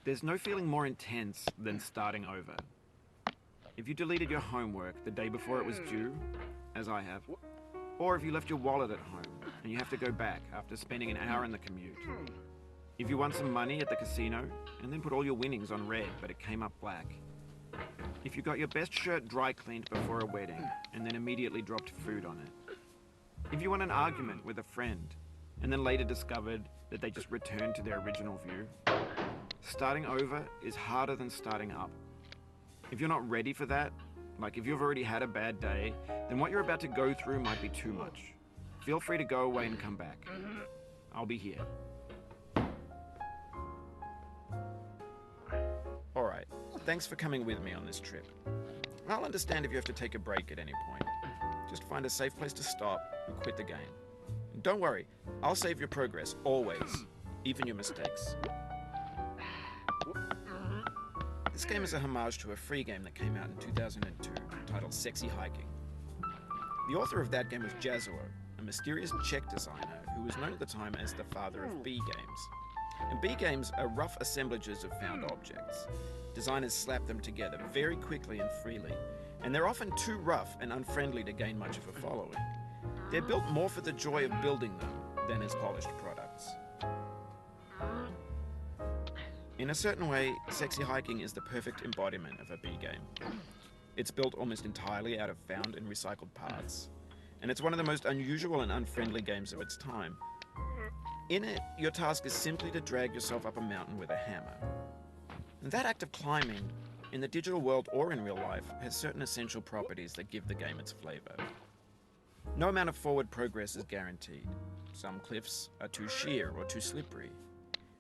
There's no feeling more intense than starting over. If you deleted your homework the day before it was due, as I have, or if you left your wallet at home and you have to go back after spending an hour in the commute. If you won some money at the casino and then put all your winnings on red but it came up black. If you got your best shirt dry cleaned before a wedding and then immediately dropped food on it. If you won an argument with a friend and then later discovered that they just returned to their original view. Starting over is harder than starting up. If you're not ready for that, like if you've already had a bad day, then what you're about to go through might be too much. Feel free to go away and come back. I'll be here. Alright, thanks for coming with me on this trip. I'll understand if you have to take a break at any point. Just find a safe place to stop and quit the game. And don't worry, I'll save your progress, always, even your mistakes. This game is a homage to a free game that came out in 2002 titled Sexy Hiking. The author of that game was Jazuo, a mysterious Czech designer who was known at the time as the father of B games. And B games are rough assemblages of found objects. Designers slap them together very quickly and freely, and they're often too rough and unfriendly to gain much of a following. They're built more for the joy of building them than as polished products. In a certain way, Sexy Hiking is the perfect embodiment of a B game. It's built almost entirely out of found and recycled parts, and it's one of the most unusual and unfriendly games of its time. In it, your task is simply to drag yourself up a mountain with a hammer. And that act of climbing, in the digital world or in real life, has certain essential properties that give the game its flavor. No amount of forward progress is guaranteed. Some cliffs are too sheer or too slippery.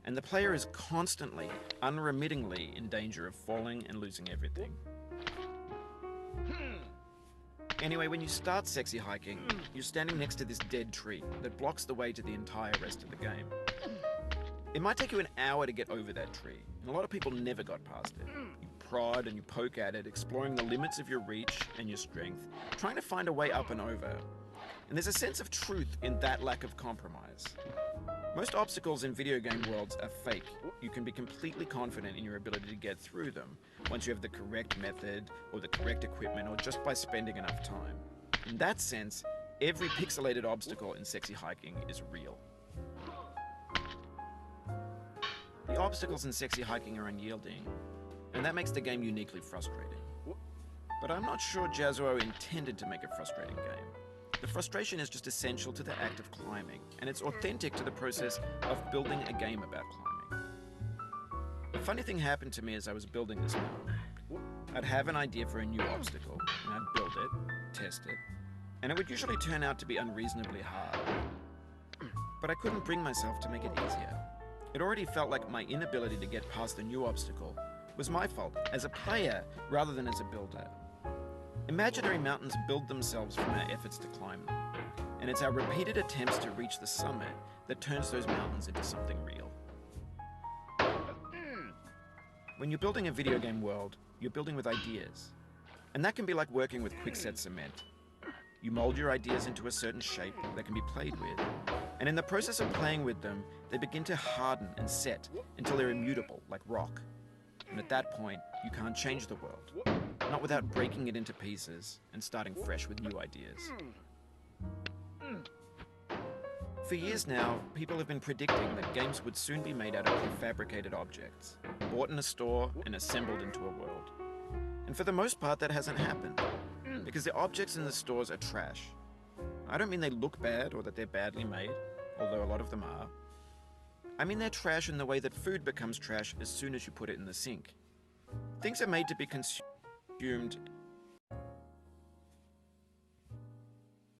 And the player is constantly, unremittingly in danger of falling and losing everything. Anyway, when you start Sexy Hiking, you're standing next to this dead tree that blocks the way to the entire rest of the game. It might take you an hour to get over that tree, and a lot of people never got past it. You prod and you poke at it, exploring the limits of your reach and your strength, trying to find a way up and over. And there's a sense of truth in that lack of compromise. Most obstacles in video game worlds are fake. You can be completely confident in your ability to get through them once you have the correct method or the correct equipment or just by spending enough time. In that sense, every pixelated obstacle in Sexy Hiking is real. The obstacles in Sexy Hiking are unyielding, and that makes the game uniquely frustrating. But I'm not sure Jazuo intended to make a frustrating game. The frustration is just essential to the act of climbing, and it's authentic to the process of building a game about climbing. A funny thing happened to me as I was building this mountain. I'd have an idea for a new obstacle, and I'd build it, test it, and it would usually turn out to be unreasonably hard. But I couldn't bring myself to make it easier. It already felt like my inability to get past the new obstacle was my fault as a player rather than as a builder. Imaginary mountains build themselves from our efforts to climb them, and it's our repeated attempts to reach the summit that turns those mountains into something real. When you're building a video game world, you're building with ideas, and that can be like working with quickset cement. You mold your ideas into a certain shape that can be played with, and in the process of playing with them, they begin to harden and set until they're immutable, like rock. And at that point, you can't change the world, not without breaking it into pieces and starting fresh with new ideas. For years now, people have been predicting that games would soon be made out of prefabricated objects, bought in a store and assembled into a world. And for the most part, that hasn't happened, because the objects in the stores are trash. I don't mean they look bad or that they're badly made, although a lot of them are. I mean they're trash in the way that food becomes trash as soon as you put it in the sink. Things are made to be consumed